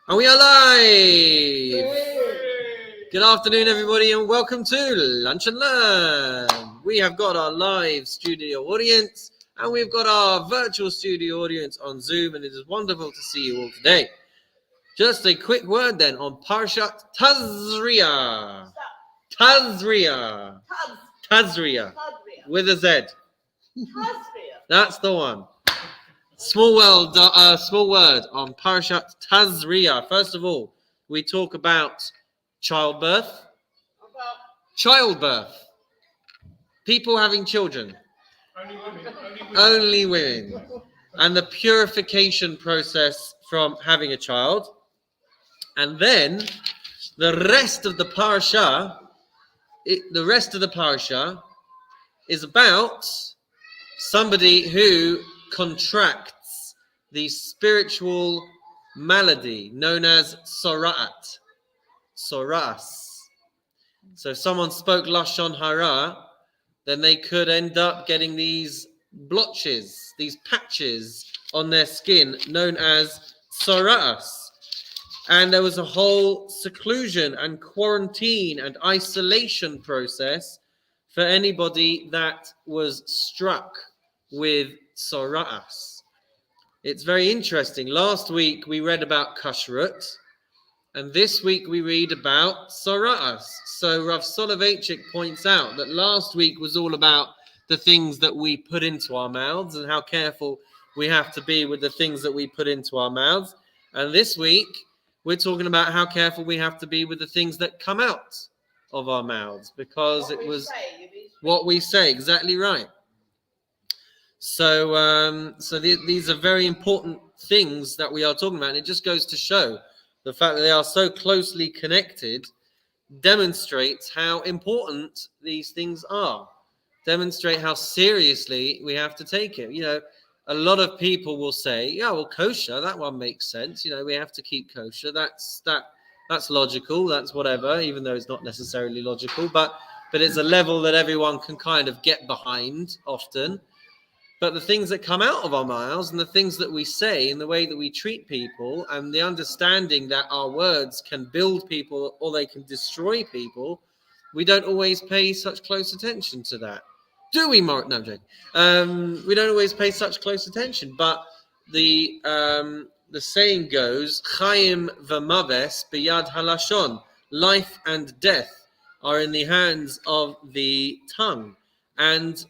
And we are live! Good afternoon, everybody, and welcome to Lunch and Learn. We have got our live studio audience, and we've got our virtual studio audience on Zoom, and it is wonderful to see you all today. Just a quick word then on Parshat Tazria. Tazria. With a Z. That's the one. Small word on Parashat Tazria. First of all, we talk about childbirth. People having children. Only women. And the purification process from having a child. And then the rest of the parasha is about somebody who contracts the spiritual malady known as sorat. So if someone spoke Lashon Hara, then they could end up getting these blotches, these patches on their skin known as soras. And there was a whole seclusion and quarantine and isolation process for anybody that was struck with soras. It's very interesting. Last week we read about kashrut, and this week we read about soras. So Rav Soloveitchik points out that last week was all about the things that we put into our mouths and how careful we have to be with the things that we put into our mouths. And this week we're talking about how careful we have to be with the things that come out of our mouths, because what we say, exactly right. So these are very important things that we are talking about. And it just goes to show the fact that they are so closely connected demonstrates how important these things are, demonstrate how seriously we have to take it. You know, a lot of people will say, yeah, well, kosher, that one makes sense. You know, we have to keep kosher. That's logical. That's whatever, even though it's not necessarily logical. But it's a level that everyone can kind of get behind often. But the things that come out of our mouths and the things that we say and the way that we treat people and the understanding that our words can build people or they can destroy people, we don't always pay such close attention to that. Do we, Mark? No, I'm joking. We don't always pay such close attention. But the saying goes, Chaim v'maves biyad halashon. Life and death are in the hands of the tongue. And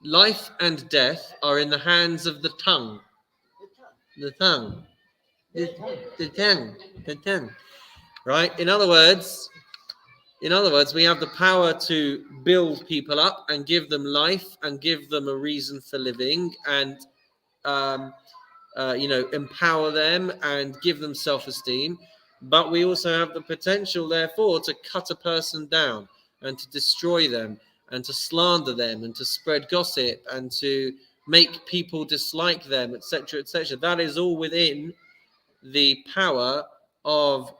life and death are in the hands of the tongue. The tongue. Right? In other words, we have the power to build people up and give them life and give them a reason for living and, empower them and give them self-esteem. But we also have the potential, therefore, to cut a person down and to destroy them and to slander them and to spread gossip and to make people dislike them, etc., etc. That is all within the power of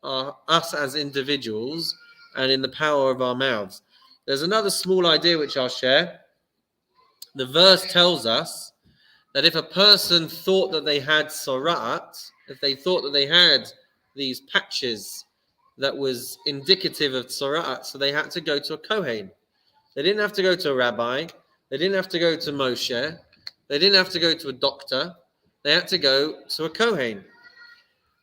us as individuals and in the power of our mouths. There's another small idea which I'll share. The verse tells us that if a person thought that they had sorat, if they thought that they had these patches that was indicative of sorat, so they had to go to a kohen. They didn't have to go to a rabbi. They didn't have to go to Moshe. They didn't have to go to a doctor. They had to go to a kohen.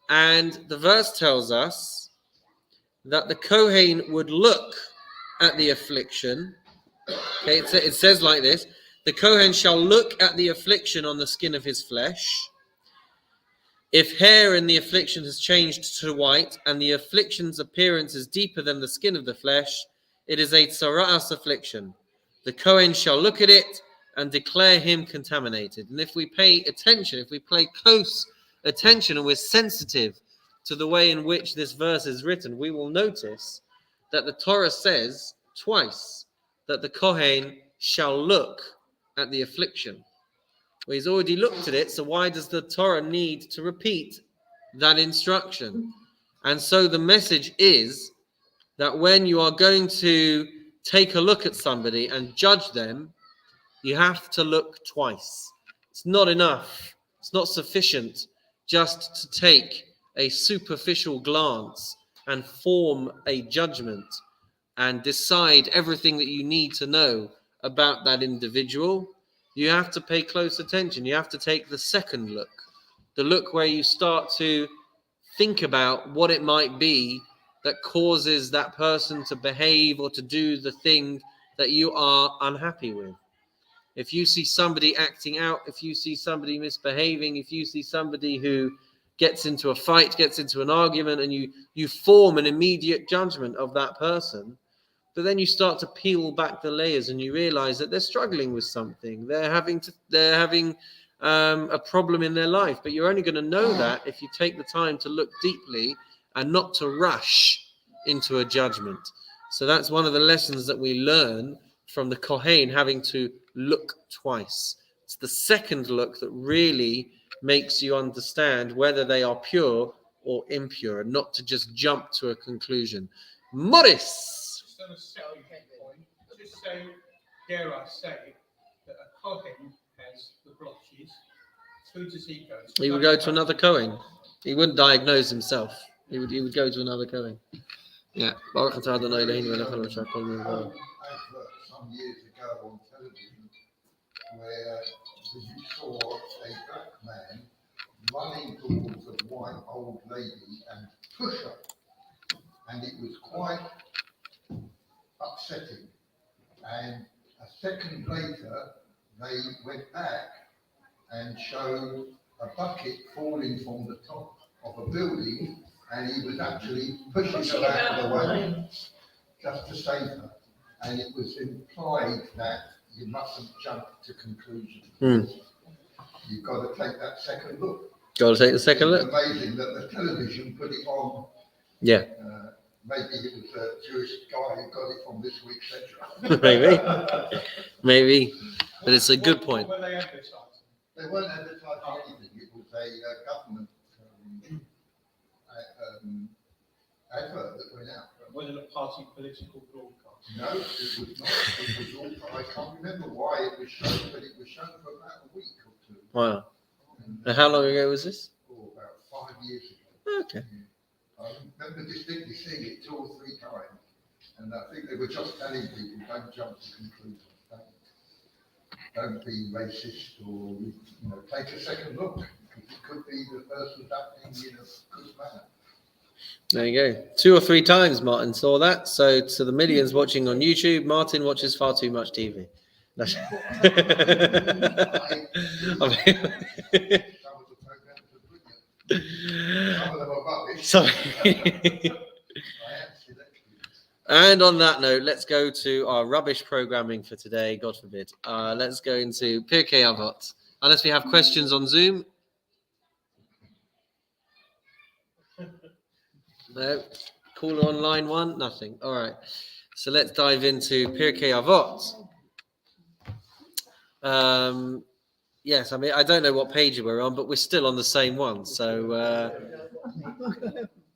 And the verse tells us that the kohen would look at the affliction. Okay, it says like this: the kohen shall look at the affliction on the skin of his flesh. If hair in the affliction has changed to white, and the affliction's appearance is deeper than the skin of the flesh, it is a tsaras affliction. The kohen shall look at it and declare him contaminated. And if we pay attention, if we pay close attention and we're sensitive to the way in which this verse is written, we will notice that the Torah says twice that the kohen shall look at the affliction. Well, he's already looked at it, so why does the Torah need to repeat that instruction? And so the message is that when you are going to take a look at somebody and judge them, you have to look twice. It's not enough. It's not sufficient just to take a superficial glance and form a judgment and decide everything that you need to know about that individual. You have to pay close attention. You have to take the second look, the look where you start to think about what it might be that causes that person to behave or to do the thing that you are unhappy with. If you see somebody acting out, if you see somebody misbehaving, if you see somebody who gets into a fight, gets into an argument, and you form an immediate judgment of that person, but then you start to peel back the layers and you realize that they're struggling with something. They're having a problem in their life, but you're only going to know that if you take the time to look deeply and not to rush into a judgment. So that's one of the lessons that we learn from the Kohen, having to look twice. It's the second look that really makes you understand whether they are pure or impure, and not to just jump to a conclusion. Morris! Just on a second point, just so, dare I say, that a Kohen has the blotches. Who does he go to? He would go to another Kohen. He wouldn't diagnose himself. He would go to another Kohen. Yeah. Some years ago on television, where you saw a black man running towards a white old lady and push her, and it was quite upsetting. And a second later, they went back and showed a bucket falling from the top of a building, and he was actually pushing her out of the way just to save her. And it was implied that you mustn't jump to conclusions. You've got to take that second look. Got to take the second look. It's amazing that the television put it on. Yeah. Maybe it was a Jewish guy who got it from This Week's Central. Maybe. But it's a good point. What were they advertising? They weren't advertising anything. It was a government advert that went out. It wasn't a party political broadcast. No, it was not. It was all, I can't remember why it was shown, but it was shown for about a week or two. Wow. And how long ago was this? Oh, about 5 years ago. Okay. I remember distinctly seeing it 2 or 3 times, and I think they were just telling people, don't jump to conclusions, don't be racist, or take a second look, because it could be the person's acting in a good manner. There you go. 2 or 3 times Martin saw that. So to the millions watching on YouTube, Martin watches far too much TV. Some of the programs are brilliant. Some of them are rubbish. And on that note, let's go to our rubbish programming for today. God forbid. Let's go into Pirkei Avot. Unless we have questions on Zoom. No. Caller on line 1? Nothing. All right. So let's dive into Pirkei Avot. Yes, I mean, I don't know what page we're on, but we're still on the same one. So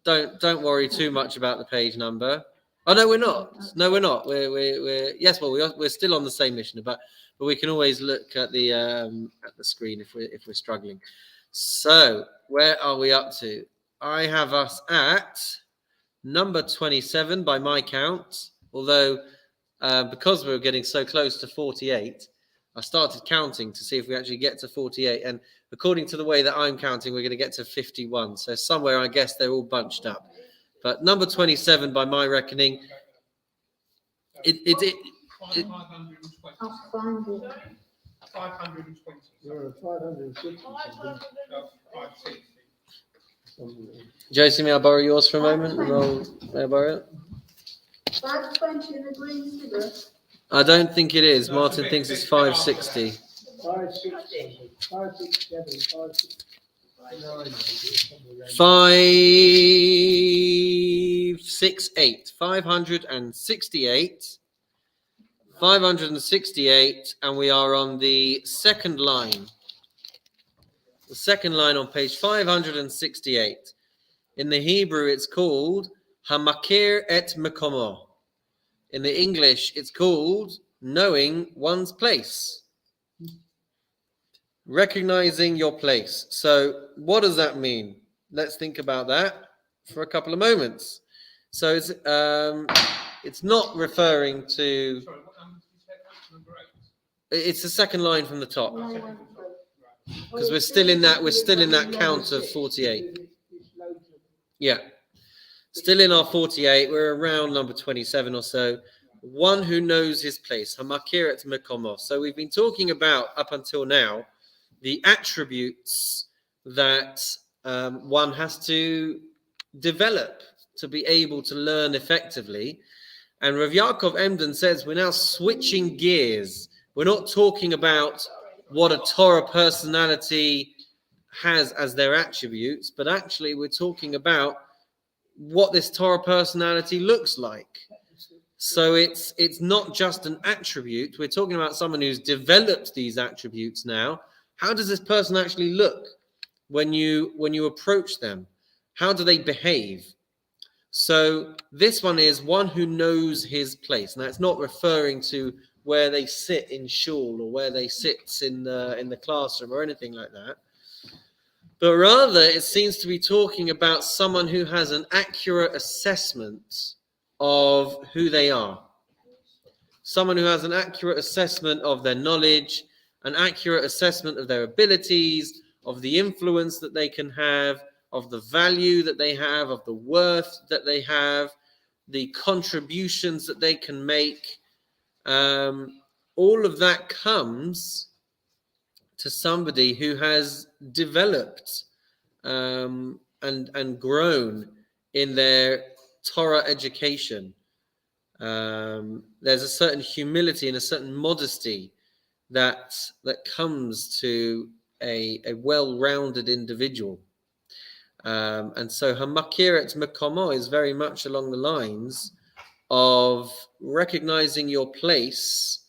don't worry too much about the page number. Oh no, we're not. No, we're not. We're yes, well, we're still on the same mission, but we can always look at the screen if we're struggling. So where are we up to? I have us at number 27 by my count. Although because we're getting so close to 48, I started counting to see if we actually get to 48. And according to the way that I'm counting, we're going to get to 51. So somewhere, I guess they're all bunched up. But number 27, by my reckoning, it 520. 520. You're 560. 560. Josie, may I borrow yours for a moment? May I borrow it? 520 in the green figure. I don't think it is. Martin thinks it's 560. 567, 569. 568. 568. 568, and we are on the second line. The second line on page 568. In the Hebrew, it's called Hamakir et Mekomo. In the English, it's called knowing one's place. Recognizing your place. So what does that mean? Let's think about that for a couple of moments. So it's not referring to. Sorry, what number did you say? That's number 8. It's the second line from the top, No, Second one from vote. Right. because we're still in that count of 48. It's loads of Yeah, still in our 48. We're around number 27 or so. One who knows his place. Hamakir et mekomo. So we've been talking about up until now the attributes that one has to develop to be able to learn effectively. And Rav Yaakov Emden says we're now switching gears. We're not talking about what a Torah personality has as their attributes, but actually we're talking about what this Torah personality looks like. So it's not just an attribute. We're talking about someone who's developed these attributes now. How does this person actually look when you approach them? How do they behave? So this one is one who knows his place. Now it's not referring to where they sit in shul or where they sit in the classroom or anything like that. But rather it seems to be talking about someone who has an accurate assessment of who they are. Someone who has an accurate assessment of their knowledge, an accurate assessment of their abilities, of the influence that they can have, of the value that they have, of the worth that they have, the contributions that they can make. All of that comes to somebody who has developed and grown in their Torah education. There's a certain humility and a certain modesty that comes to a well-rounded individual. And so Hamakir et Mekomo is very much along the lines of recognizing your place,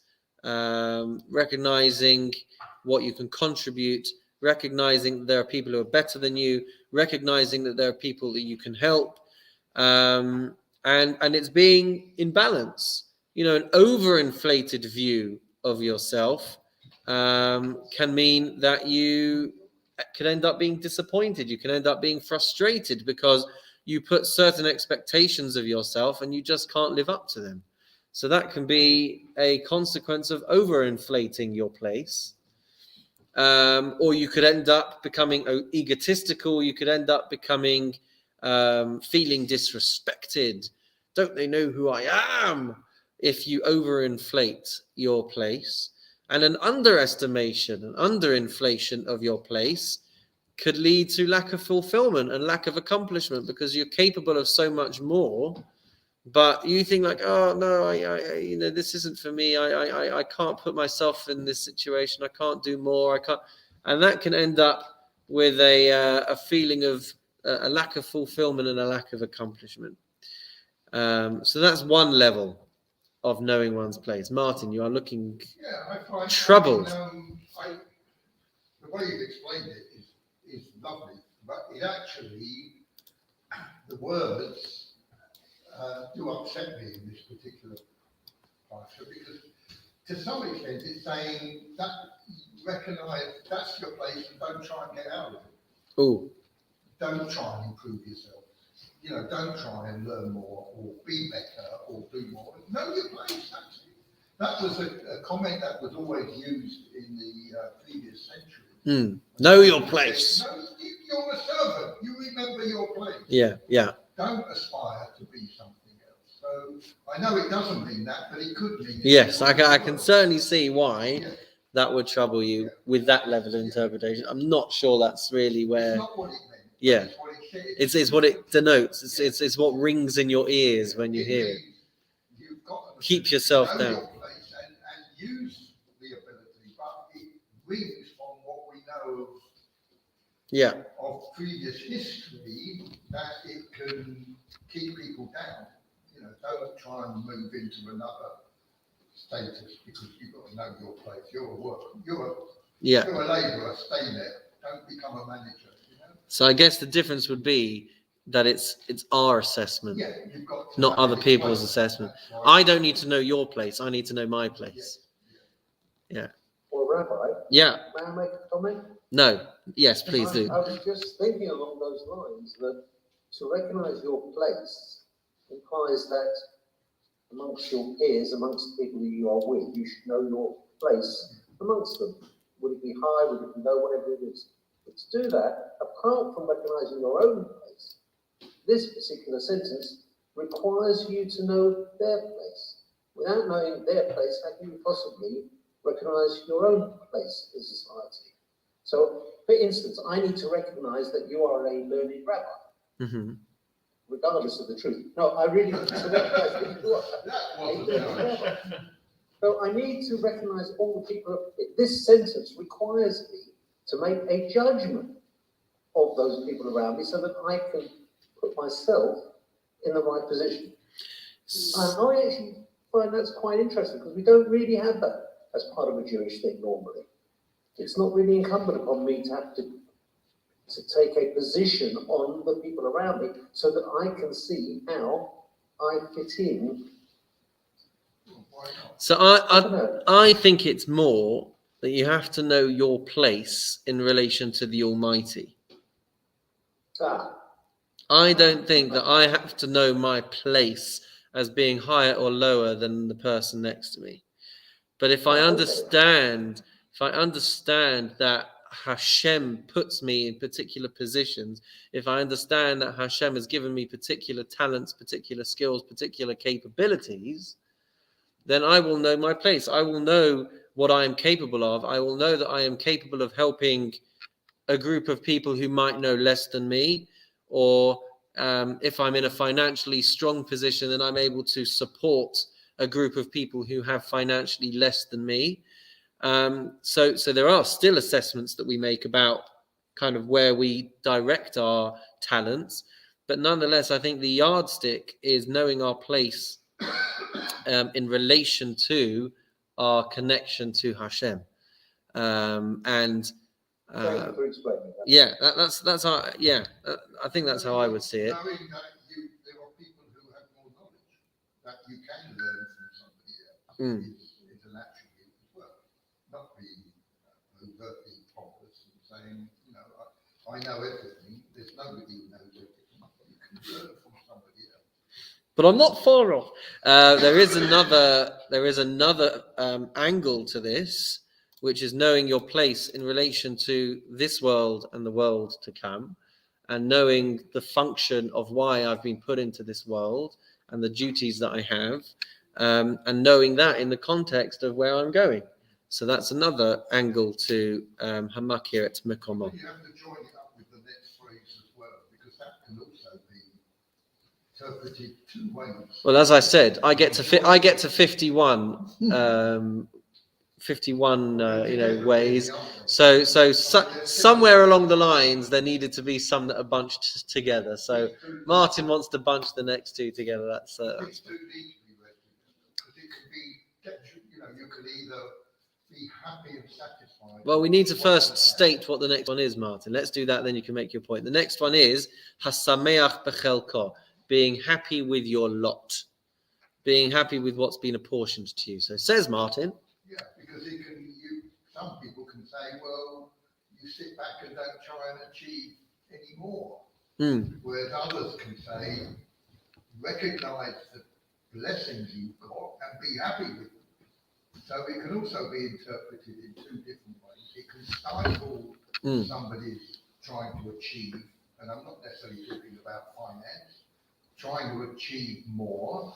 recognizing what you can contribute, recognizing that there are people who are better than you, recognizing that there are people that you can help, and it's being in balance. You know, an overinflated view of yourself can mean that you could end up being disappointed. You can end up being frustrated because you put certain expectations of yourself and you just can't live up to them. So that can be a consequence of overinflating your place. Or you could end up becoming egotistical. You could end up becoming feeling disrespected. Don't they know who I am? If you overinflate your place. And an underestimation, an underinflation of your place could lead to lack of fulfillment and lack of accomplishment because you're capable of so much more. But you think like, oh no, I this isn't for me. I can't put myself in this situation. I can't do more. I can't, and that can end up with a feeling of a lack of fulfillment and a lack of accomplishment. So that's one level of knowing one's place. Martin, you are looking troubled. The way you've explained it is lovely, but it actually, the words do upset me in this particular part, because to some extent it's saying that recognize that's your place and don't try and get out of it. Oh. Don't try and improve yourself. You know, don't try and learn more or be better or do more. Know your place, actually. That was a comment that was always used in the previous century. Know your place. No, you're a servant. You remember your place. Yeah. Don't aspire to be something else. So I know it doesn't mean that, but it could mean. Yes, I can certainly see why that would trouble you with that level of interpretation. I'm not sure that's really where. It's not what it meant. Yeah. It's what it denotes. It's what rings in your ears when you hear it. You've got to Keep yourself know down. your place and use the ability, but it rings from what we know of previous history that it can keep people down. You know, don't try and move into another status because you've got to know your place. You're a worker. You're a labourer. Stay there. Don't become a manager. So I guess the difference would be that it's our assessment, You've got to not know other your people's place. assessment. That's right. I don't need to know your place. I need to know my place. Yeah. or rabbi. Yeah. May I make a comment? No. Yes, please do. I was just thinking along those lines that to recognize your place implies that amongst your peers, amongst the people who you are with, you should know your place amongst them. Would it be high? Would it be low? Whatever it is. But to do that, apart from recognizing your own place, this particular sentence requires you to know their place. Without knowing their place, how can you possibly recognize your own place in society? So, for instance, I need to recognize that you are a learned rabbi, Mm-hmm. regardless of the truth. No, I really need to recognize that you are a learned rabbi. So I need to recognize all the people. This sentence requires me to make a judgment of those people around me so that I can put myself in the right position. And I actually find that's quite interesting because we don't really have that as part of a Jewish thing normally. It's not really incumbent upon me to have to take a position on the people around me so that I can see how I fit in. So I think it's more that you have to know your place in relation to the Almighty. I don't think that I have to know my place as being higher or lower than the person next to me. But if I understand that Hashem puts me in particular positions, if I understand that Hashem has given me particular talents, particular skills, particular capabilities, then I will know my place. I will know what I am capable of. I will know that I am capable of helping a group of people who might know less than me, or if I'm in a financially strong position, then I'm able to support a group of people who have financially less than me. So there are still assessments that we make about kind of where we direct our talents, but nonetheless, I think the yardstick is knowing our place in relation to our connection to Hashem, and Thank you for explaining that. yeah, that's how, yeah, I think that's how I would see it. Knowing that there are people who have more knowledge that you can learn from somebody else is an attribute as well. Not being overtly pompous and saying, I know everything. There's nobody who knows everything. You can learn from somebody else. But I'm not far off. There is another angle to this, which is knowing your place in relation to this world and the world to come, and knowing the function of why I've been put into this world and the duties that I have, and knowing that in the context of where I'm going. So that's another angle to Hamakir et Mekomo. You have to join it up with the next phrase as well, because that can also be interpreted two ways. Well, as I said, I get to 51. 51 ways, so somewhere along the lines there needed to be some that are bunched together. So Martin wants to bunch the next two together. That's two need to be read because it can be, you can either be happy and satisfied. well, we need to first state what the next one is, Martin. Let's do that, then you can make your point. The next one is hasameach bechelko, being happy with your lot, being happy with what's been apportioned to you. So says Martin. Yeah, because some people can say, well, you sit back and don't try and achieve any more. Whereas others can say, recognize the blessings you've got and be happy with them. So it can also be interpreted in two different ways. It can stifle somebody's trying to achieve, and I'm not necessarily talking about finance, trying to achieve more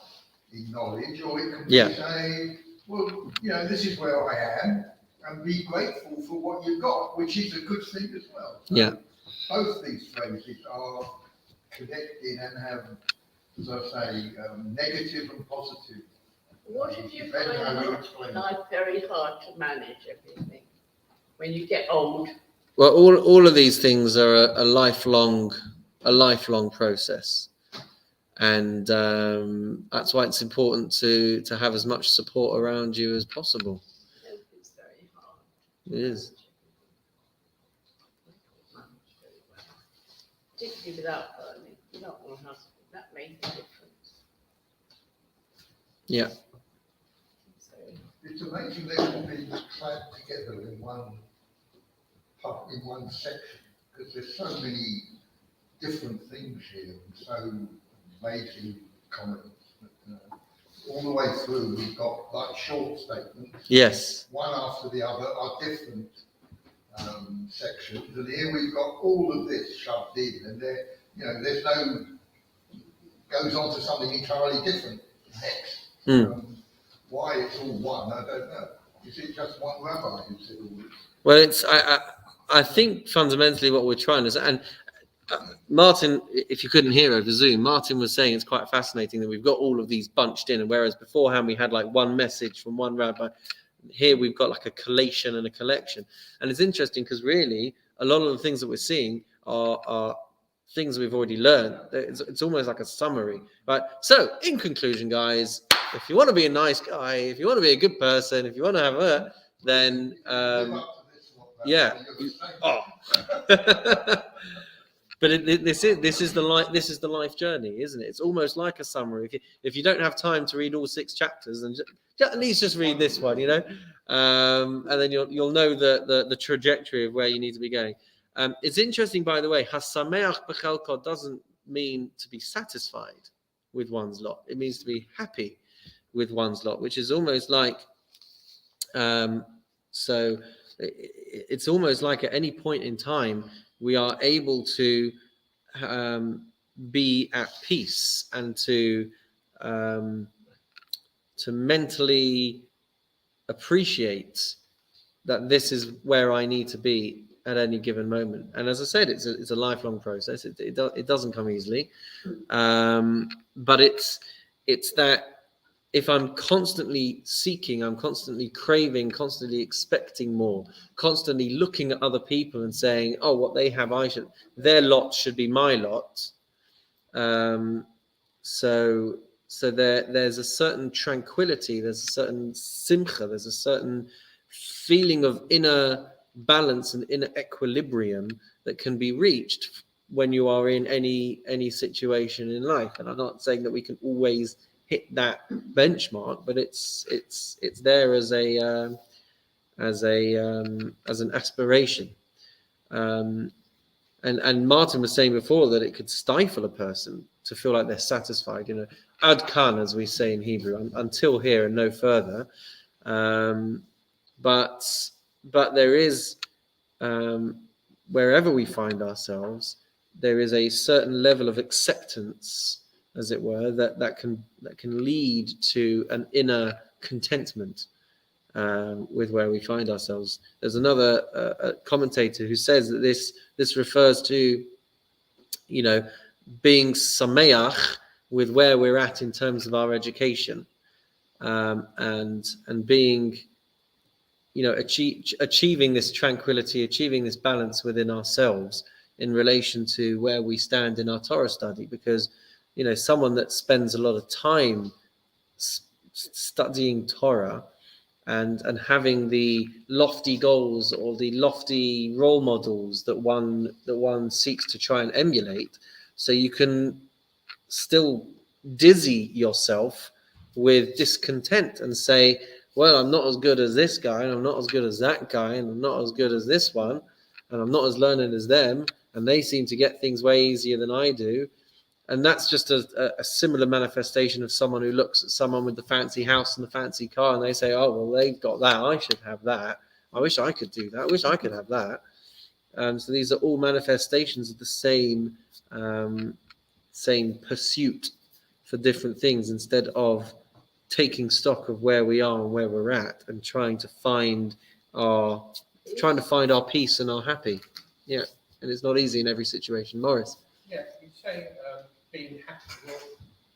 in knowledge, or it can be saying, well, this is where I am, and be grateful for what you've got, which is a good thing as well. So both these phrases are connected and have, as I say, negative and positive. What if you find life very hard to manage everything when you get old? Well, all of these things are a lifelong process. And that's why it's important to have as much support around you as possible. It's very hard. It is. Particularly without earning, without one husband, that makes a difference. Yeah. So It's amazing they can be clamped together in one section, because there's so many different things here, and so amazing comments. All the way through, we've got like short statements. Yes. One after the other are different sections, and here we've got all of this shoved in, and there, there's no, goes on to something entirely different next. Why it's all one, I don't know. Is it just one rabbi who said all this? Well, I think fundamentally what we're trying to say, and Martin, if you couldn't hear over Zoom, Martin was saying it's quite fascinating that we've got all of these bunched in, and whereas beforehand we had like one message from one rabbi, here we've got like a collation and a collection. And it's interesting because really a lot of the things that we're seeing are things we've already learned. It's almost like a summary, right? So in conclusion, guys, if you want to be a nice guy, if you want to be a good person, if you want to have then yeah. But this is the life journey, isn't it? It's almost like a summary. If you don't have time to read all 6 chapters, then at least just read this one, and then you'll know the trajectory of where you need to be going. It's interesting, by the way, hasameach b'chelko doesn't mean to be satisfied with one's lot. It means to be happy with one's lot, which is almost like so. It's almost like at any point in time we are able to be at peace and to mentally appreciate that this is where I need to be at any given moment. And as I said, it's a lifelong process. It doesn't come easily, but it's that if I'm constantly seeking, I'm constantly craving, constantly expecting more, constantly looking at other people and saying, oh, what they have, their lot should be my lot. So there's a certain tranquility, there's a certain simcha, there's a certain feeling of inner balance and inner equilibrium that can be reached when you are in any situation in life. And I'm not saying that we can always hit that benchmark, but it's there as an aspiration. And Martin was saying before that it could stifle a person to feel like they're satisfied, ad kan, as we say in Hebrew, until here and no further. But there is, wherever we find ourselves, there is a certain level of acceptance, as it were, that can lead to an inner contentment with where we find ourselves. There's another commentator who says that this refers to, being sameach with where we're at in terms of our education, and being, achieving this tranquility, achieving this balance within ourselves in relation to where we stand in our Torah study. Because someone that spends a lot of time studying Torah and having the lofty goals or the lofty role models that one seeks to try and emulate, so you can still dizzy yourself with discontent and say, well, I'm not as good as this guy, and I'm not as good as that guy, and I'm not as good as this one, and I'm not as learned as them, and they seem to get things way easier than I do. And that's just a similar manifestation of someone who looks at someone with the fancy house and the fancy car, and they say, oh, well, they've got that, I should have that. I wish I could do that. I wish I could have that. So these are all manifestations of the same pursuit for different things, instead of taking stock of where we are and where we're at and trying to find our peace and our happy. Yeah, and it's not easy in every situation. Morris? Yeah, you say being happy. Well,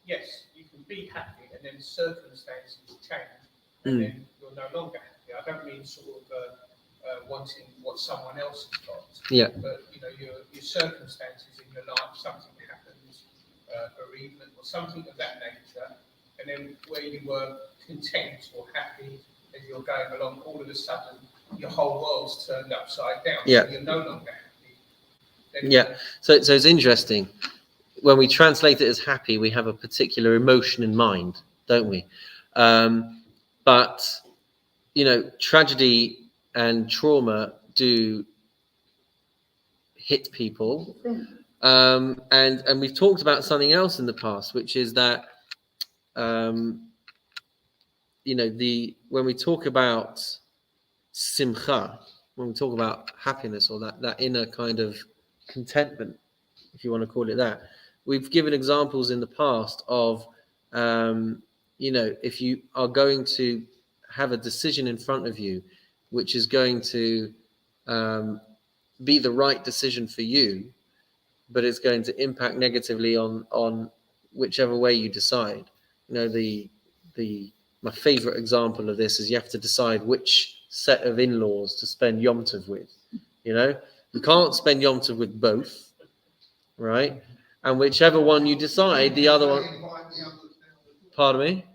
yes, you can be happy, and then circumstances change, and then you're no longer happy. I don't mean sort of wanting what someone else has got. Yeah. But your circumstances in your life, something happens, bereavement or something of that nature, and then where you were content or happy as you're going along, all of a sudden your whole world's turned upside down. Yeah. So you're no longer happy. Then Yeah. So it's interesting. When we translate it as happy, we have a particular emotion in mind, don't we? But tragedy and trauma do hit people. And we've talked about something else in the past, which is that, when we talk about simcha, when we talk about happiness or that inner kind of contentment, if you want to call it that, we've given examples in the past of, if you are going to have a decision in front of you, which is going to be the right decision for you, but it's going to impact negatively on whichever way you decide. My favorite example of this is you have to decide which set of in-laws to spend Yom Tov with. You can't spend Yom Tov with both, right? And whichever one you decide, the other one. Pardon me?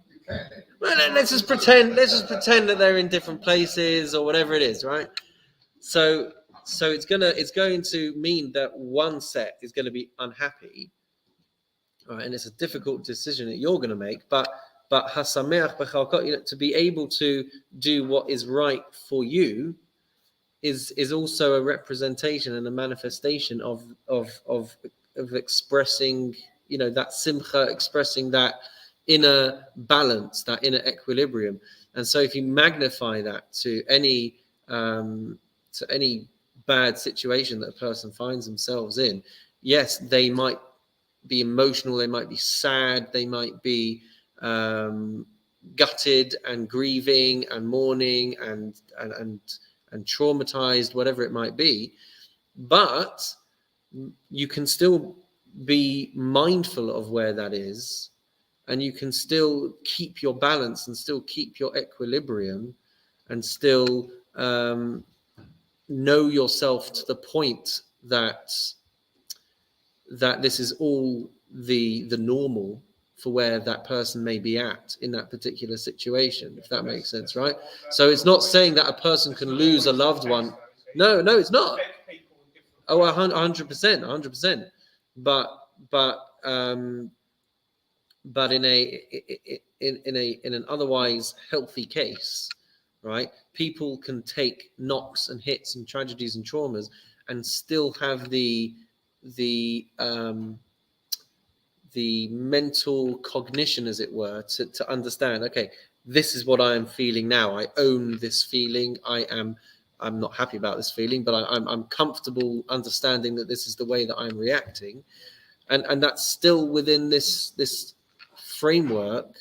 Well, let's just pretend that they're in different places or whatever it is, right? So it's going to mean that one set is going to be unhappy, right? And it's a difficult decision that you're going to make, but hasameach b'chalkot, to be able to do what is right for you is also a representation and a manifestation of expressing, that simcha, expressing that inner balance, that inner equilibrium. And so if you magnify that to any bad situation that a person finds themselves in, yes, they might be emotional, they might be sad, they might be gutted and grieving and mourning and traumatized, whatever it might be, but you can still be mindful of where that is, and you can still keep your balance and still keep your equilibrium and still know yourself to the point that this is all the normal for where that person may be at in that particular situation, if that makes sense, right? So it's not saying that a person can lose a loved one. No, it's not. Oh, 100%. But in an otherwise healthy case, right? People can take knocks and hits and tragedies and traumas and still have the mental cognition, as it were, to understand, okay, this is what I am feeling now. I own this feeling. I'm not happy about this feeling, but I'm comfortable understanding that this is the way that I'm reacting. And that's still within this framework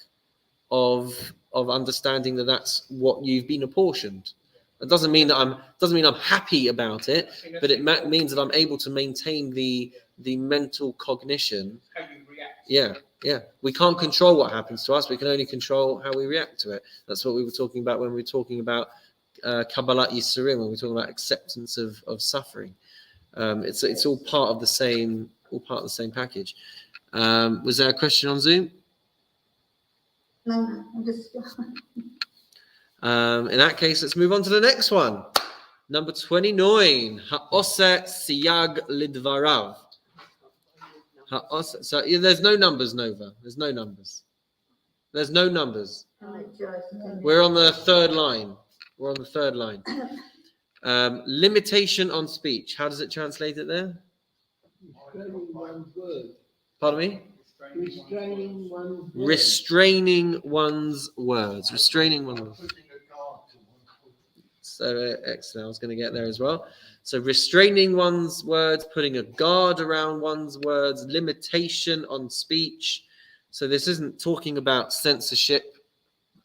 of understanding that that's what you've been apportioned. It doesn't mean I'm happy about it, but it means that I'm able to maintain the mental cognition. How you react. Yeah. We can't control what happens to us. We can only control how we react to it. That's what we were talking about when we were talking about Kabbalat Yisurim, when we were talking about acceptance of suffering. It's all part of the same package. Was there a question on Zoom? No, I'm just. In that case, let's move on to the next one. Number 29. Ha'oseh siyag lidvarav. So there's no numbers, Nova. There's no numbers. We're on the third line. Limitation on speech. How does it translate it there? Restraining one's word. Pardon me? Restraining one's Restraining one's words. words. So excellent. I was going to get there as well. So restraining one's words, putting a guard around one's words, limitation on speech. So this isn't talking about censorship.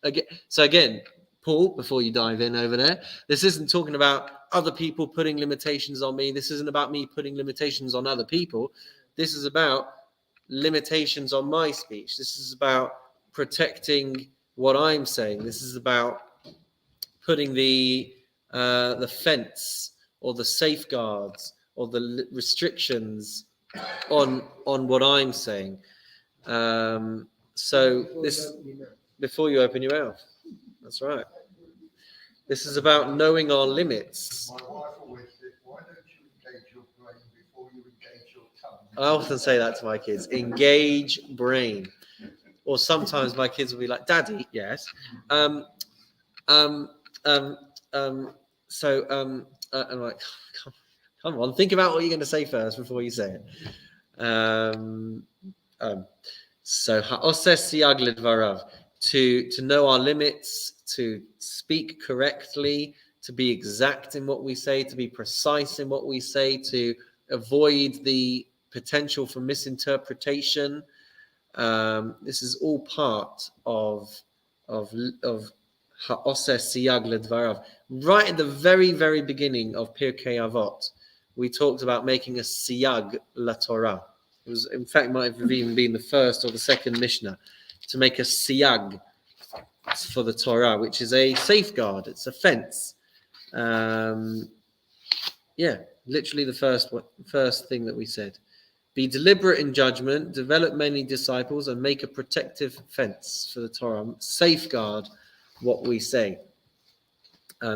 Again, Paul, before you dive in over there, this isn't talking about other people putting limitations on me. This isn't about me putting limitations on other people. This is about limitations on my speech. This is about protecting what I'm saying. This is about putting the fence or the safeguards or the restrictions on what I'm saying. So this, before you open your mouth, that's right. This is about knowing our limits. My wife always said, why don't you engage your brain before you engage your tongue? I often say that to my kids, engage brain. Or sometimes my kids will be like, Daddy, yes. I'm like, come on, think about what you're going to say first before you say it. So ha'oseh siyag ledvarav, to know our limits, to speak correctly, to be exact in what we say, to be precise in what we say, to avoid the potential for misinterpretation. This is all part of ha'oseh siyag ledvarav. Right at the very, very beginning of Pirkei Avot, we talked about making a siyag la Torah. It was, in fact, might have even been the first or the second Mishnah, to make a siyag for the Torah, which is a safeguard. It's a fence. Literally the first thing that we said. Be deliberate in judgment, develop many disciples, and make a protective fence for the Torah. Safeguard what we say.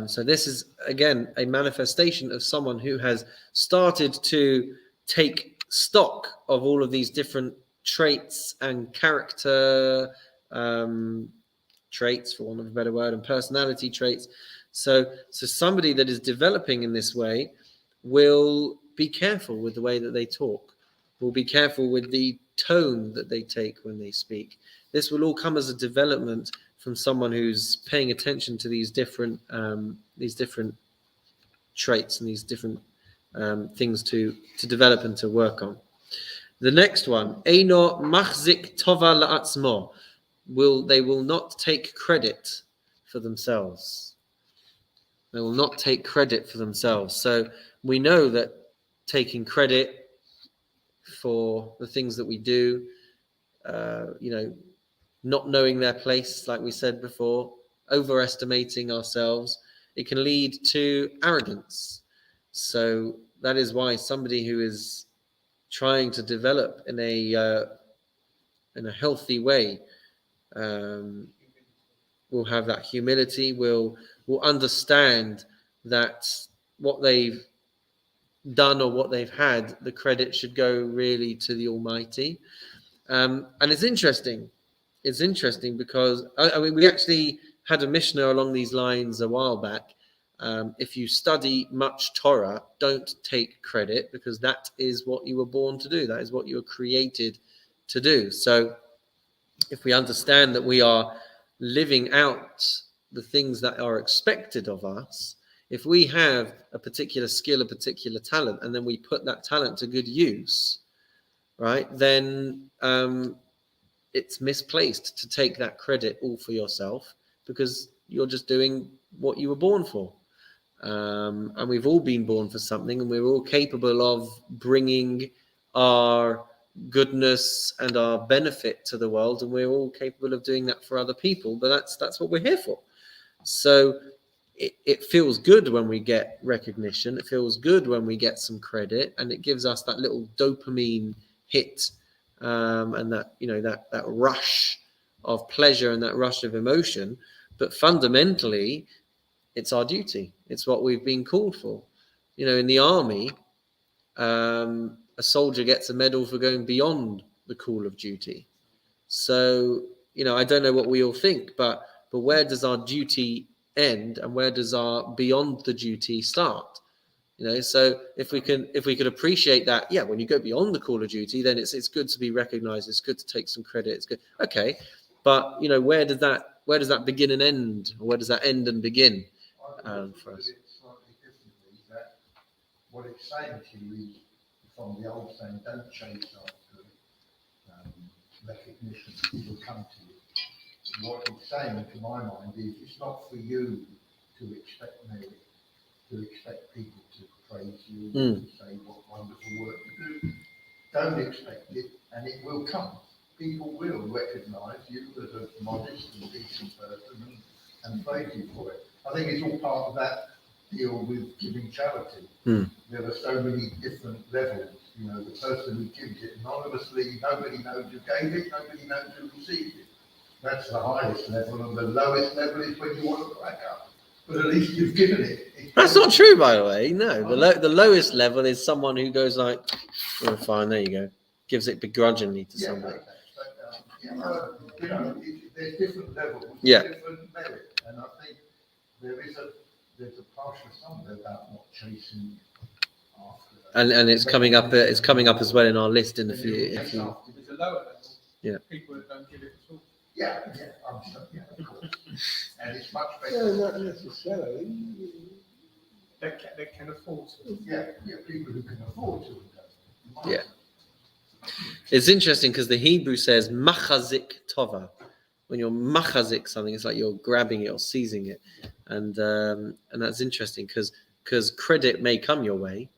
So this is, again, a manifestation of someone who has started to take stock of all of these different traits and character traits, for want of a better word, and personality traits. So somebody that is developing in this way will be careful with the way that they talk, will be careful with the tone that they take when they speak. This will all come as a development from someone who's paying attention to these different traits and these different things to develop and to work on. The next one, Eino machzik tova la'atzmo, they will not take credit for themselves. They will not take credit for themselves. So we know that taking credit for the things that we do, not knowing their place, like we said before, overestimating ourselves, it can lead to arrogance. So that is why somebody who is trying to develop in a healthy way will have that humility, will understand that what they've done or what they've had, the credit should go really to the Almighty. And it's interesting. It's interesting because we actually had a Mishnah along these lines a while back. If you study much Torah, don't take credit, because that is what you were born to do. That is what you were created to do. So if we understand that we are living out the things that are expected of us, if we have a particular skill, a particular talent, and then we put that talent to good use, right, then it's misplaced to take that credit all for yourself, because you're just doing what you were born for. And we've all been born for something, and we're all capable of bringing our goodness and our benefit to the world, and we're all capable of doing that for other people. But that's what we're here for. So it feels good when we get recognition. It feels good when we get some credit, and it gives us that little dopamine hit, and that rush of pleasure and that rush of emotion. But fundamentally, it's our duty. It's what we've been called for. In the army, a soldier gets a medal for going beyond the call of duty. So, I don't know what we all think, but where does our duty end, and where does our beyond the duty start? So if we could appreciate that, when you go beyond the call of duty, then it's good to be recognized. It's good to take some credit. It's good. Okay. But, where does that begin and end? Or where does that end and begin? For us. Slightly differently, that what it's saying to you is, from the old saying, don't chase after recognition, it will come to you. What it's saying, to my mind, is it's not for you to expect merit, to expect people to praise you, to say what wonderful work you do. Don't expect it, and it will come. People will recognise you as a modest and decent person and praise you for it. I think it's all part of that deal with giving charity. There are so many different levels. The person who gives it anonymously, nobody knows who gave it, nobody knows who received it. That's the highest level, and the lowest level is when you want to crack up. But at least you've given it. That's not true, by the way. No, the lowest level is someone who goes like, "Oh, fine, there you go," gives it begrudgingly to somebody. There's different levels, Yeah. different merit, and I think there's a partial somewhere about not chasing after. And it's coming up. It's coming up as well in our list in a few. If you, There's a lower level. Yeah. People that don't give it at all. Yeah, I'm sorry, yeah, of course. And it's much No, better. not necessarily. They can afford to. Yeah, people who can afford to. Yeah. It's interesting because the Hebrew says machazik tova. When you're machazik something, it's like you're grabbing it or seizing it, and that's interesting because credit may come your way,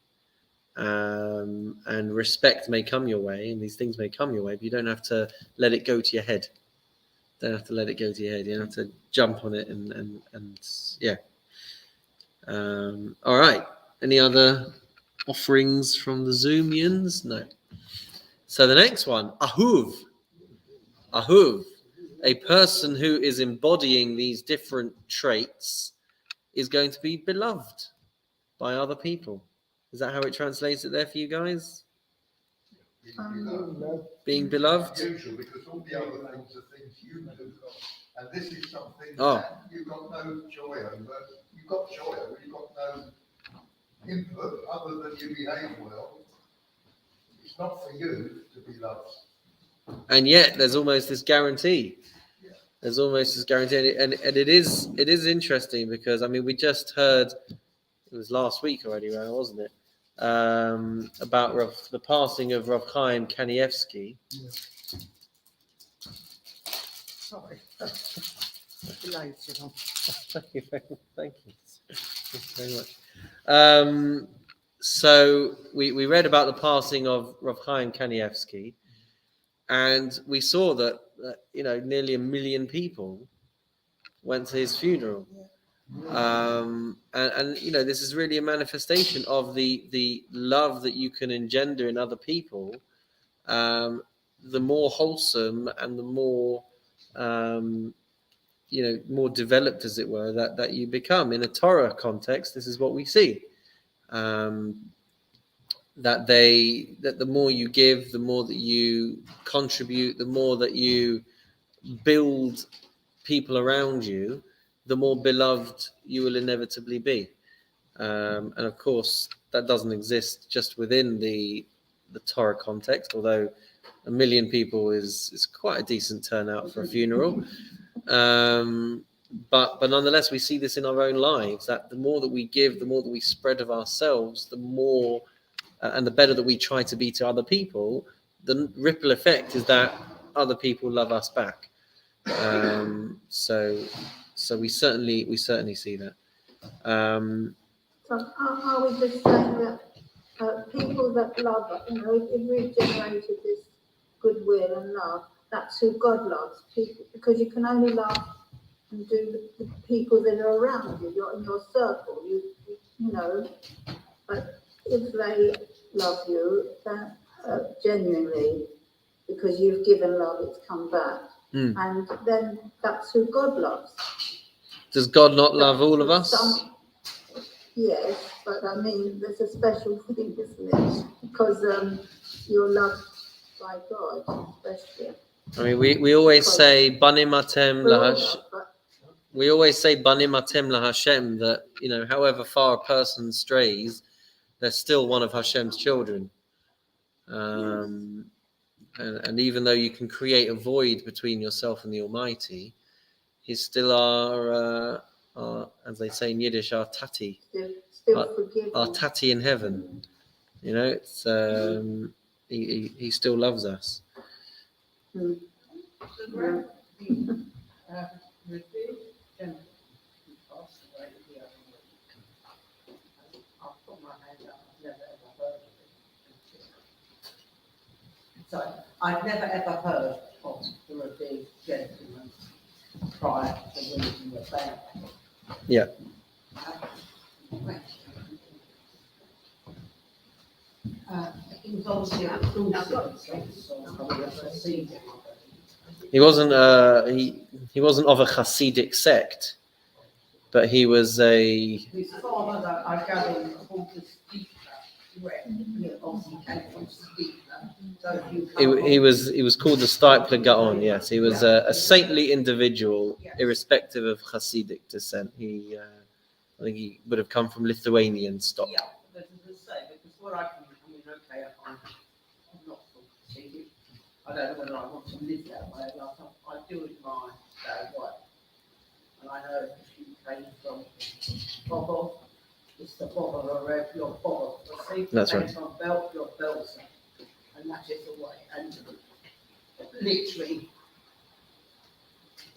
and respect may come your way, and these things may come your way, but you don't have to let it go to your head. Don't have to let it go to your head. You don't have to jump on it and yeah. All right. Any other offerings from the Zoomians? No. So the next one, ahuv. Ahuv. A person who is embodying these different traits is going to be beloved by other people. Is that how it translates it there for you guys? Being beloved? Unusual, because all the other things are things you do. And this is something Oh. that you've got no joy over. You've got joy over, you've got no input other than you behave well. It's not for you to be loved. And yet there's almost this guarantee. There's almost this guarantee. And it is interesting because, I mean, we just heard, it was last week already, wasn't it? About the passing of Rav Chaim Kanievsky. Sorry. Thank you very much. So we read about the passing of Rav Chaim Kanievsky, and we saw that nearly 1 million people went to his funeral. And this is really a manifestation of the love that you can engender in other people. The more wholesome and the more more developed, as it were, that you become. In a Torah context, this is what we see. That the more you give, the more that you contribute, the more that you build people around you, the more beloved you will inevitably be. And of course, that doesn't exist just within the Torah context, although 1 million people is quite a decent turnout for a funeral. But nonetheless, we see this in our own lives, that the more that we give, the more that we spread of ourselves, the more and the better that we try to be to other people, the ripple effect is that other people love us back. So we certainly see that. So are we just saying that people that love us, if we've generated this goodwill and love, that's who God loves, people, because you can only love and do the people that are around you, you're in your circle, but if they love you, then genuinely, because you've given love, it's come back. And then that's who God loves. Does God not love all of us? Yes, but I mean, there's a special thing, isn't it? Because you're loved by God, especially. I mean, we always say Banim Atem Lahash. We always say Banim Atem LaHashem, that however far a person strays, they're still one of Hashem's children. And even though you can create a void between yourself and the Almighty, He's still our as they say in Yiddish, our tati, our tati in heaven. It's he still loves us. So I've never ever heard of the revealed gentleman prior to reading the Bible. Yeah. He was obviously a He wasn't he wasn't of a Hasidic sect, but he was a. His father, I gather, called the speaker. correct. Yeah, obviously came from speaker. So if you He was called the Stipler Gaon. Yes, he was a saintly individual, irrespective of Hasidic descent. I think he would have come from Lithuanian stock. Yeah, but as I say, because what I mean, okay, I'm not strategic. I don't know whether I want to live that way. Like I do it my way. And I know if you came from Bobo, it's the Bobo or your Bobo. See, That's right. From belt, your belts, and that is the way. And literally,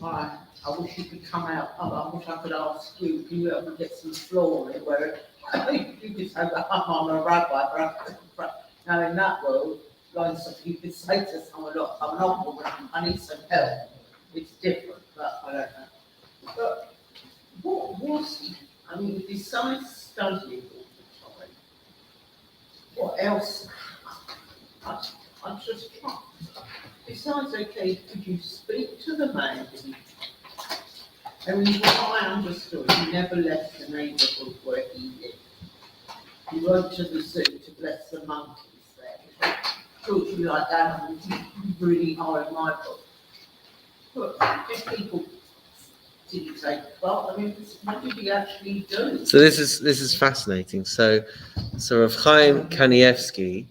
I wish you could come out. I wish I could ask you, can you ever get some flooring where you could say that I'm a rabbi, but now in that world, like you could say to someone, look, I'm an old woman, I need some help. It's different, but I don't know. But what was he? I mean, besides studying all the time, what else? I just can't. Besides, okay, could you speak to the man? And what I understood, he never left the neighbourhood where he lived. He went to the zoo to bless the monkeys there. Talk to you like that, and you really are in my book. But if people didn't take part, I mean, what did he actually do? So this is fascinating. So Rav Chaim Kanievsky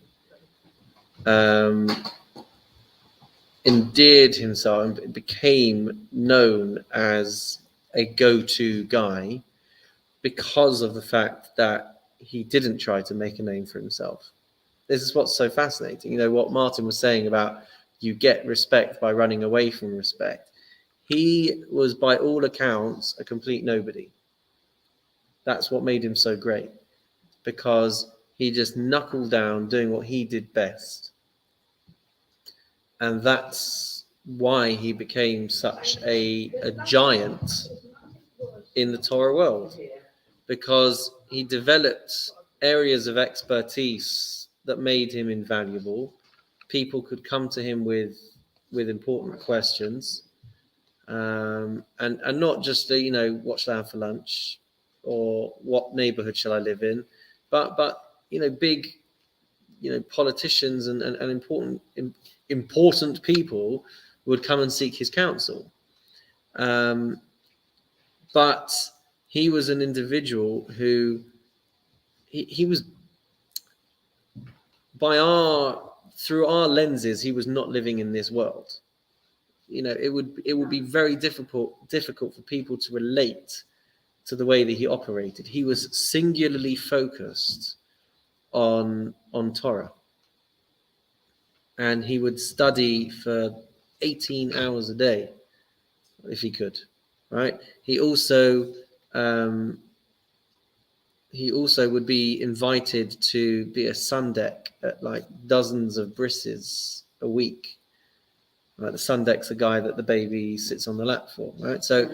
endeared himself and became known as a go-to guy because of the fact that he didn't try to make a name for himself. This is what's so fascinating. You know, what Martin was saying about you get respect by running away from respect. He was, by all accounts, a complete nobody. That's what made him so great, because he just knuckled down doing what he did best. And that's why he became such a giant in the Torah world, because he developed areas of expertise that made him invaluable. People could come to him with important questions, and not just what shall I have for lunch, or what neighborhood shall I live in, but big politicians and important people would come and seek his counsel. But he was an individual who he was, through our lenses, he was not living in this world. It would be very difficult for people to relate to the way that he operated. He was singularly focused on Torah, and he would study for 18 hours a day if he could. Right? He also would be invited to be a sun deck at like dozens of brises a week. Right? The sun deck's the guy that the baby sits on the lap for. Right? So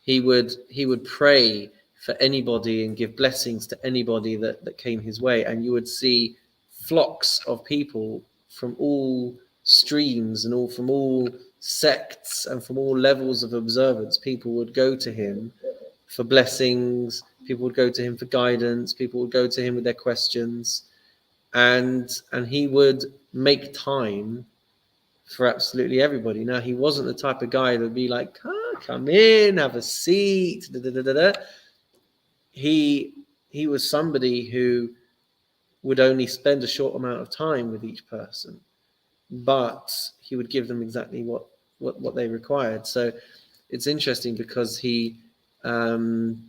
he would pray for anybody and give blessings to anybody that came his way, and you would see flocks of people from all streams and from all sects and from all levels of observance. People would go to him for blessings, people would go to him for guidance, people would go to him with their questions, and he would make time for absolutely everybody. Now, he wasn't the type of guy that would be like, come in, have a seat, He was somebody who would only spend a short amount of time with each person, but he would give them exactly what they required. So it's interesting because he wouldn't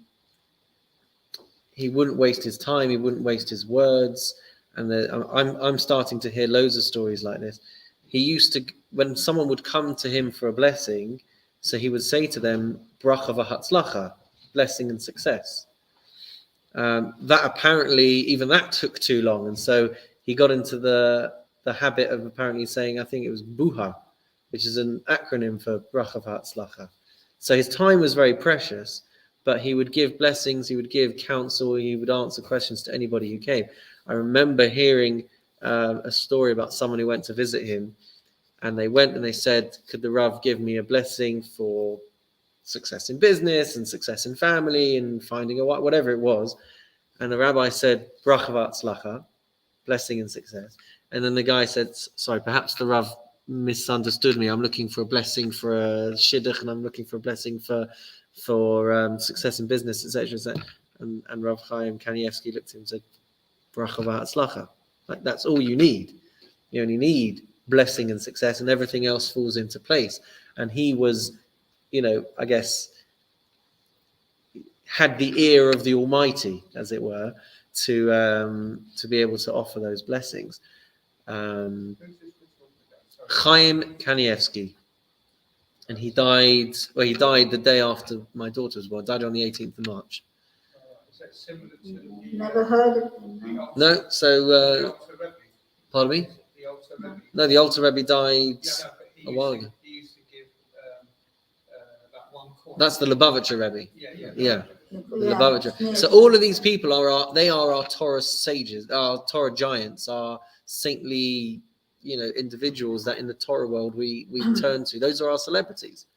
waste his time, he wouldn't waste his words. And I'm starting to hear loads of stories like this. He used to, when someone would come to him for a blessing, so he would say to them, bracha v'hatzlacha, blessing and success. That apparently, even that took too long, and so he got into the habit of apparently saying, I think it was buha, which is an acronym for bracha v'hatzlacha. So his time was very precious, but he would give blessings, he would give counsel, he would answer questions to anybody who came. I remember hearing a story about someone who went to visit him, and they went and they said, could the Rav give me a blessing for success in business and success in family and finding a wife, whatever it was. And the rabbi said, bracha v'atzlacha, blessing and success. And then the guy said, sorry, perhaps the Rav misunderstood me. I'm looking for a blessing for a shidduch, and I'm looking for a blessing for success in business, etc. And Rav Chaim Kanievsky looked at him and said, bracha v'atzlacha. Like, that's all you need. You only need blessing and success, and everything else falls into place. And he was, I guess, had the ear of the Almighty, as it were, to be able to offer those blessings. Chaim Kanievsky, and he died the day after my daughter was born. Died on the 18th of March. Is that similar to Never heard of him. No. No, so the Alter Rebbe? pardon me. The Alter Rebbe? No, the Alter Rebbe died Yeah, no, but he a while used to- ago. He used to give that one coin. That's the Lubavitcher Rebbe. Yeah. Yeah. Yeah, Lubavitcher. So all of these people are our Torah sages, our Torah giants, our saintly, individuals that in the Torah world we turn to. Those are our celebrities.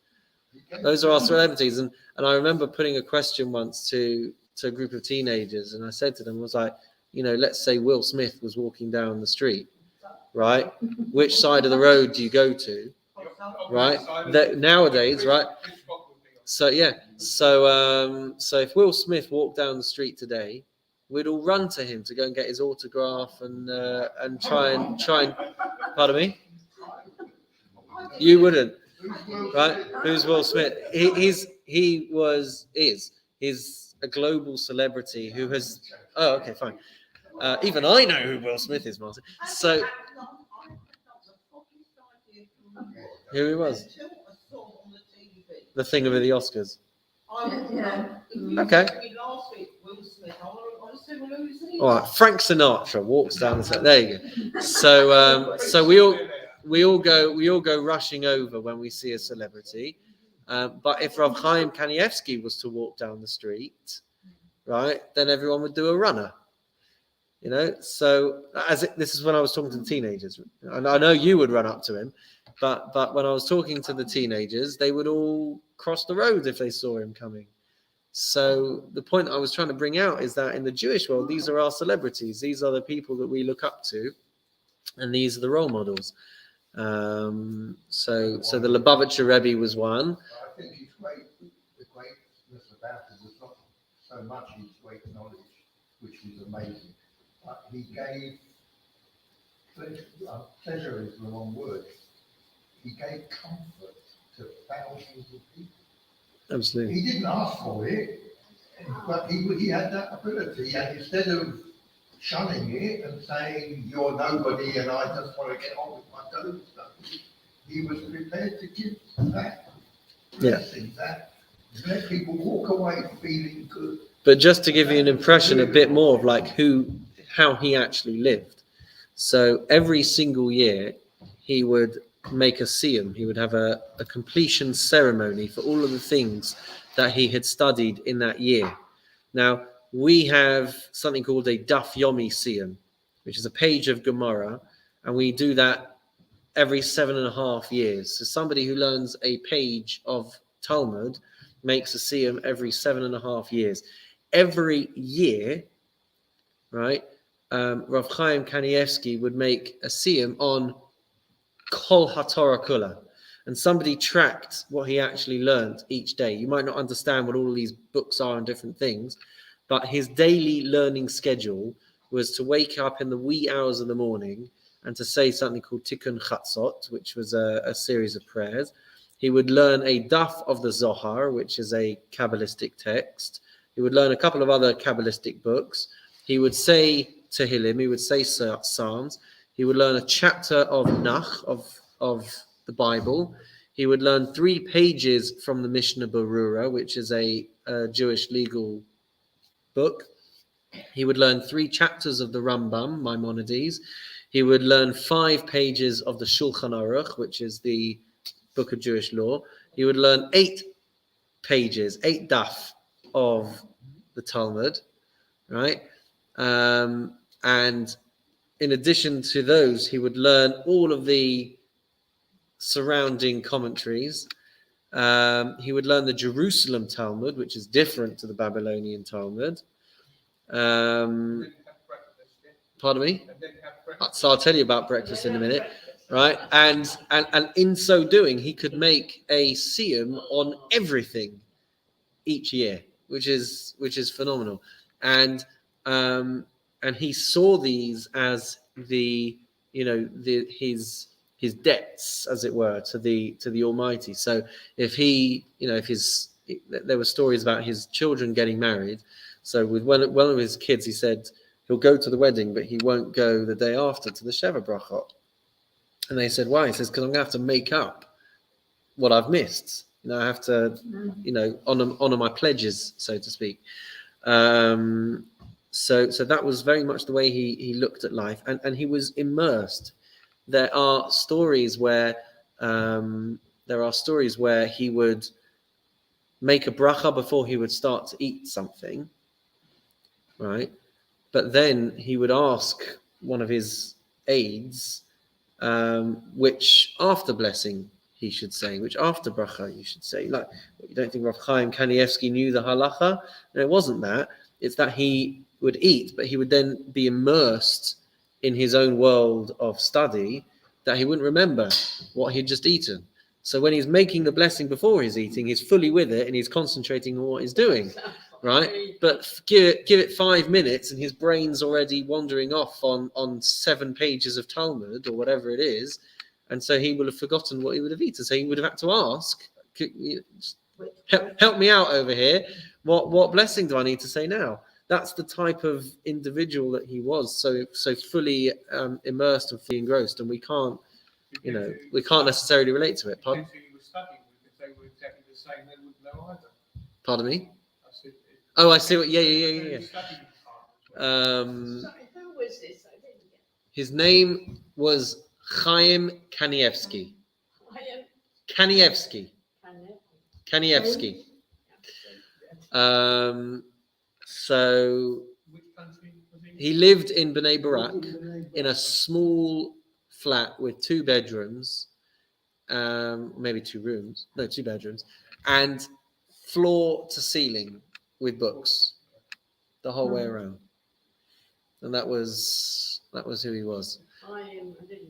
Those are our celebrities. And I remember putting a question once to a group of teenagers, and I said to them, I was like, let's say Will Smith was walking down the street, right? Which side of the road do you go to, right? That nowadays, right? So yeah, so if Will Smith walked down the street today, we'd all run to him to go and get his autograph and try and pardon me? You wouldn't, right? Who's Will Smith? He's a global celebrity who has. Oh, okay, fine. Even I know who Will Smith is, Martin. So who he was? The thing over the Oscars. Okay. All right. Frank Sinatra walks down the. There you go. So we all go rushing over when we see a celebrity. But if Rav Chaim Kanievsky was to walk down the street, right, then everyone would do a runner. So this is when I was talking to the teenagers, and I know you would run up to him, but when I was talking to the teenagers, they would all cross the road if they saw him coming. So the point I was trying to bring out is that in the Jewish world, these are our celebrities. These are the people that we look up to, and these are the role models. So the Lubavitcher Rebbe was one. I think his the greatness about it was not so much his great knowledge, which was amazing, but he gave pleasure is the wrong word. He gave comfort to thousands of people. Absolutely. He didn't ask for it, but he had that ability, and instead of shunning it and saying you're nobody and I just want to get on with my own stuff, he was prepared to give that blessing, that let people walk away feeling good. But just to give you an impression a bit more of like how he actually lived. So every single year he would make a siyum. He would have a completion ceremony for all of the things that he had studied in that year. Now, we have something called a Daf Yomi Siyum, which is a page of Gemara, and we do that every 7.5 years. So somebody who learns a page of Talmud makes a Siyum every 7.5 years. Every year, right, Rav Chaim Kanievsky would make a Siyum on Kol HaTorah Kula, and somebody tracked what he actually learned each day. You might not understand what all of these books are and different things, but his daily learning schedule was to wake up in the wee hours of the morning and to say something called Tikkun Chatzot, which was a series of prayers. He would learn a daf of the Zohar, which is a Kabbalistic text. He would learn a couple of other Kabbalistic books. He would say Tehillim, he would say Psalms. He would learn a chapter of Nach, of the Bible. He would learn 3 pages from the Mishnah Berurah, which is a Jewish legal book. He would learn 3 chapters of the Rambam, Maimonides. He would learn 5 pages of the Shulchan Aruch, which is the book of Jewish law. He would learn 8 pages, 8 daf of the Talmud, right? And in addition to those, he would learn all of the surrounding commentaries. He would learn the Jerusalem Talmud, which is different to the Babylonian Talmud. Then have breakfast, yeah. Pardon me. And then have breakfast. So I'll tell you about breakfast in a minute, right? And in so doing, he could make a siyum on everything each year, which is phenomenal. And he saw these as the his debts, as it were, to the Almighty. So if he, there were stories about his children getting married. So with one of his kids, he said he'll go to the wedding, but he won't go the day after to the Sheva Brachot. And they said, why? He says, because I'm going to have to make up what I've missed. I have to, honor my pledges, so to speak. So that was very much the way he looked at life, and he was immersed. There are stories where he would make a bracha before he would start to eat something, right? But then he would ask one of his aides which after blessing he should say, which after bracha you should say. Like, you don't think Rav Chaim Kanievsky knew the halacha? No, it wasn't that. It's that he would eat, but he would then be immersed in his own world of study that he wouldn't remember what he'd just eaten. So when he's making the blessing before he's eating, he's fully with it and he's concentrating on what he's doing, right? But give it 5 minutes and his brain's already wandering off on 7 pages of Talmud or whatever it is. And so he will have forgotten what he would have eaten. So he would have had to ask, help me out over here. What blessing do I need to say now? That's the type of individual that he was, so fully immersed and fully engrossed, and we can't necessarily relate to it. Pardon? Who you were studying with, if they were exactly the same, they wouldn't know either. Pardon me? I said, Oh, I see what. Yeah. Sorry, who was this? I didn't get. His name was Chaim Kanievsky. Kanievsky. So which country was he lived in Bnei Barak in a small flat with 2 bedrooms, maybe 2 rooms, no, 2 bedrooms, and floor to ceiling with books the whole way around. And that was who he was. I didn't get.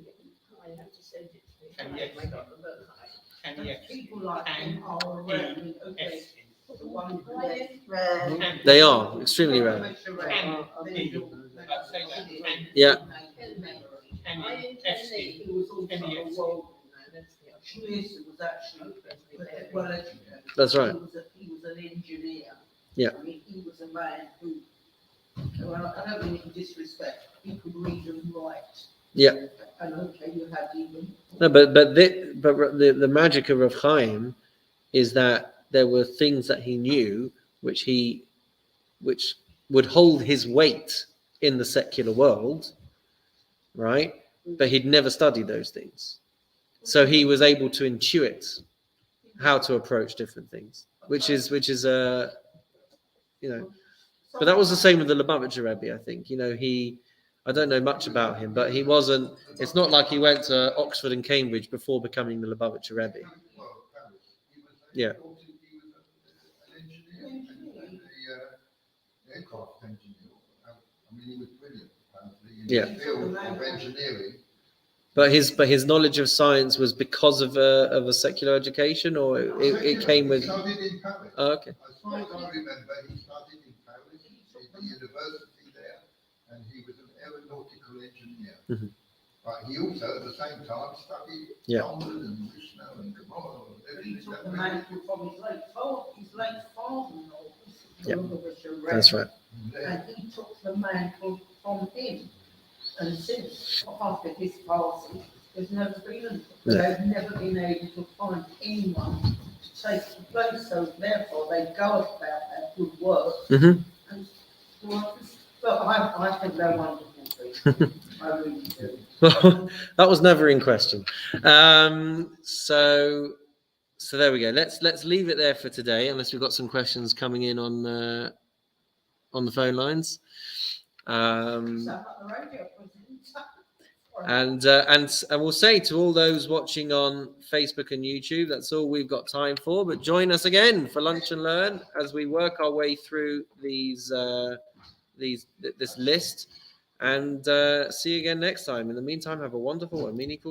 I have to send it to me. Kanievsky. I got the book. People like him are rare. Okay. The one who left. Rare. They are extremely rare. Yeah. He was also a world Schmidt was actually well educated. That's right. He was an engineer. Yeah. I mean, he was a man who, well, I don't mean in disrespect, he could read and write. Yeah. And okay, you had even. No, but the magic of Rav Chaim is that there were things that he knew which would hold his weight in the secular world, right? But he'd never studied those things. So he was able to intuit how to approach different things, which is but that was the same with the Lubavitcher Rebbe, I think. I don't know much about him, but it's not like he went to Oxford and Cambridge before becoming the Lubavitcher Rebbe. Yeah. He was an engineer and the aircraft engineer. I mean, he was brilliant, apparently, in the field of engineering. But his knowledge of science was because of a secular education, or it came with. He studied in Paris. Oh, okay. As far as I remember, he studied in Paris, at the university there, and he was an aeronautical engineer. Mhm. But he also, at the same time, studied Talmud and Mishnah and Gemara and He everything. took the mantle from his late father-in-law. Yeah. That's right. And he took the mantle from him. And since after his passing, there's never been, they've never been able to find anyone to take the place. So therefore, they go about their good work. Mm-hmm. And but I think they're wonderful people. I really do. Well, that was never in question. So there we go. Let's leave it there for today, unless we've got some questions coming in on the phone lines. And we'll say to all those watching on Facebook and YouTube, that's all we've got time for. But join us again for Lunch and Learn as we work our way through these this list, and see you again next time. In the meantime, have a wonderful and meaningful